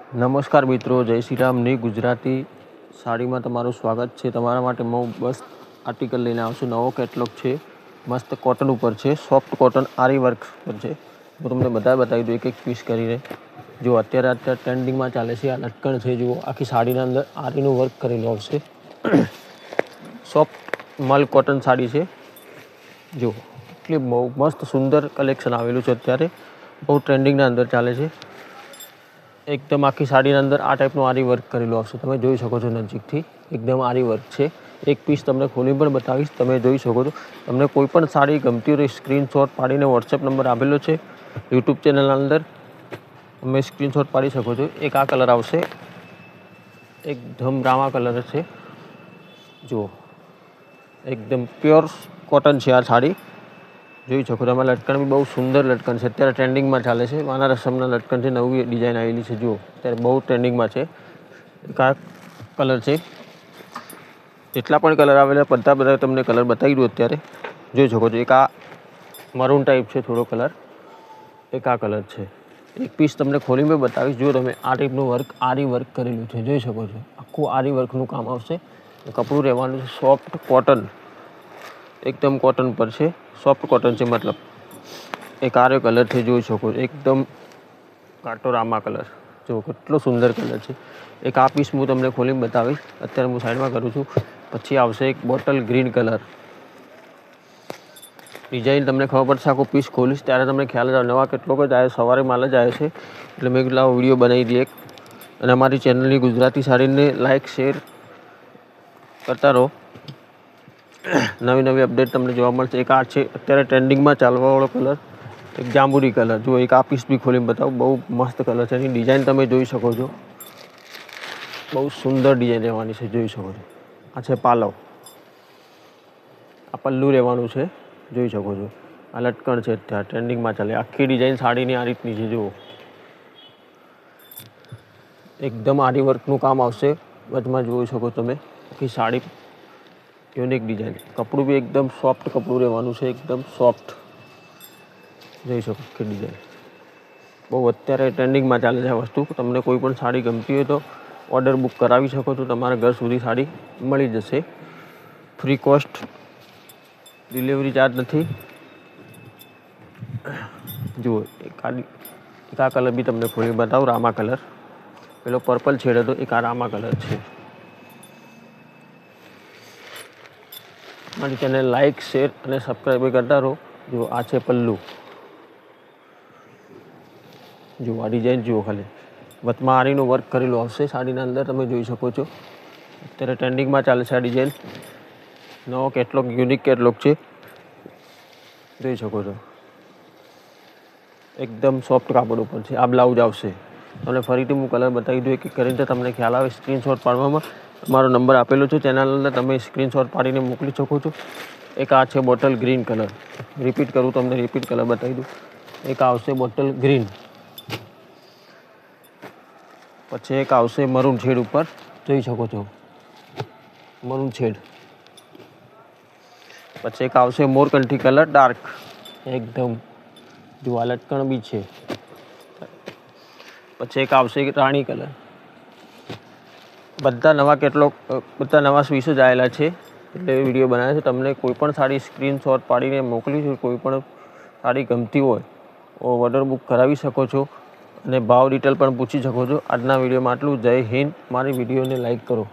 નમસ્કાર મિત્રો, જય શ્રી રામની ગુજરાતી સાડીમાં તમારું સ્વાગત છે। તમારા માટે હું બસ આર્ટિકલ લઈને આવશું। નવો કેટલોગ છે, મસ્ત કોટન ઉપર છે, સોફ્ટ કોટન આરી વર્ક પર છે। હું તમને બતાવી દઉં એક એક પીસ કરીને। જો અત્યારે ટ્રેન્ડિંગમાં ચાલે છે આ લટકણ છે। જુઓ, આખી સાડીના અંદર આરીનું વર્ક કરેલું આવશે। સોફ્ટ મલ કોટન સાડી છે। જો એટલી બહુ મસ્ત સુંદર કલેક્શન આવેલું છે। અત્યારે બહુ ટ્રેન્ડિંગના અંદર ચાલે છે। एकदम आखी साड़ी अंदर आ टाइप आरी वर्क करेलू आवशे। तमे जोई शको छो नजीकथी एकदम आरी वर्क छे। एक पीस तमने खोली पण बतावीश, तमे जोई शको छो। तमने कोई पण साड़ी गमती होय स्क्रीनशॉट पाडीने व्हाट्सएप नंबर आपेलो छे यूट्यूब चेनल अंदर, तमे स्क्रीनशॉट पाडी शको छो। एक आ कलर आवशे, एकदम रामा कलर छे। जो एकदम प्योर कॉटन छे आ साड़ी, જોઈ શકો છો। આમાં લટકણ બી બહુ સુંદર લટકણ છે। અત્યારે ટ્રેન્ડિંગમાં ચાલે છે। વાના રસમના લટકણ છે, નવી ડિઝાઇન આવેલી છે। જુઓ, અત્યારે બહુ ટ્રેન્ડિંગમાં છે। એક આ કલર છે। જેટલા પણ કલર આવેલા બધા તમને કલર બતાવી દઉં અત્યારે, જોઈ શકો છો। એક આ મરૂન ટાઈપ છે થોડો કલર, એક આ કલર છે। એક પીસ તમને ખોલીને બતાવીશ। જો તમે આ ટાઈપનું વર્ક આરી વર્ક કરેલું છે, જોઈ શકો છો। આખું આરી વર્કનું કામ આવશે। કપડું રહેવાનું છે સોફ્ટ કોટન, एकदम कॉटन पर है, सॉफ्ट कॉटन से मतलब। एक आरो कलर थे, જોઈ શકો एकदम काटो रामा कलर। जो કેટલો સુંદર કલર છે। એક આ પીસ હું તમને ખોલીને બતાવીશ। અત્યારે હું સાઈડમાં કરું છું। પછી આવશે એક બોટલ ગ્રીન કલર ડિઝાઇન। તમને ખબર પડશે આખો પીસ ખોલીશ ત્યારે તમને ખ્યાલ આવે। નવા કેટલોગ જ આવે, સવારે માલ જ આવે છે, એટલે મેં કેટલા વિડીયો બનાવી દઈએ। અને અમારી ચેનલની ગુજરાતી સાડીને લાઇક શેર કરતા રહો। नवी नवी अपडेट तमने जोवा मळशे। एक आ छे अत्यारे ट्रेंडिंग में चालवा वाळो कलर, एक जांबुरी कलर। जो एक आ पीस भी खोली बताऊं, बहु मस्त कलर है। एनी डिजाइन तमे जोई शको छो, बहु सुंदर डिजाइन रहेवानी छे, जोई शको छो। आ छे पालव, आ पल्लू रहेवानुं छे, जोई शको छो। आ लटकण छे, अत्यारे ट्रेंडिंग में चाले। आखी डिजाइन साड़ीनी आ रीतनी छे। जुओ, एकदम आरी वर्कनुं काम आवशे। वचमां जोई शको तमे आखी साड़ी यूनिक डिजाइन। कपड़ू भी एकदम सॉफ्ट कपड़ू रहवानुं छे, एकदम सॉफ्ट, જોઈ શકો કે ડિઝાઇન બહુ અત્યારે ટ્રેન્ડિંગમાં ચાલે છે આ વસ્તુ। તમને કોઈ પણ સાડી ગમતી હોય તો ઓર્ડર બુક કરાવી શકો છો। તમારા ઘર સુધી સાડી મળી જશે। ફ્રી કોસ્ટ ડિલિવરી ચાર્જ નથી। જુઓ, એક આ કલર બી તમને ખોલી બતાવું, રામા કલર। પેલો પર્પલ શેડ હતો, એક આ રામા કલર છે। મારી ચેનલ લાઇક શેર અને સબસ્ક્રાઈબ કરતા રહો। જો આ છે પલ્લુ, જો આ ડિઝાઇન જુઓ ખાલી, વચમાં આરીનું વર્ક કરેલું આવશે સાડીના અંદર, તમે જોઈ શકો છો। અત્યારે ટ્રેન્ડિંગમાં ચાલે છે આ ડિઝાઇન। નવો કેટલોગ, યુનિક કેટલોગ છે, જોઈ શકો છો। એકદમ સોફ્ટ કાપડ ઉપર છે। આ બ્લાઉઝ આવશે। તમને ફરીથી હું કલર બતાવી દઉં, એક એક કરીને તમને ખ્યાલ આવે। સ્ક્રીનશોટ પાડવામાં મારો નંબર આપેલો છે ચેનલ અંદર, તમે સ્ક્રીનશોટ પાડીને મોકલી શકો છો। એક આ છે બોટલ ગ્રીન કલર, રિપીટ કરું તમને, રિપીટ કલર બતાવી દઉં। એક આવશે બોટલ ગ્રીન, પછી એક આવશે મરૂન શેડ ઉપર, જોઈ શકો છો, મરૂન શેડ। પછી એક આવશે મોરકંઠી કલર ડાર્ક, એકદમ જો આ લટકણ બી છે। પછી એક આવશે રાણી કલર। બધા નવા કેટલોગ, બધા નવા પીસ જ આવેલા છે, એટલે વિડીયો બનાવે છે। તમને કોઈ પણ સાડી સ્ક્રીનશોટ પાડીને મોકલી છે, કોઈ પણ સાડી ગમતી હોય ઓર્ડર બુક કરાવી શકો છો, અને ભાવ ડિટેલ પણ પૂછી શકો છો। આજના વિડીયોમાં આટલું। જય હિન્દ। મારી વિડીયોને લાઈક કરો।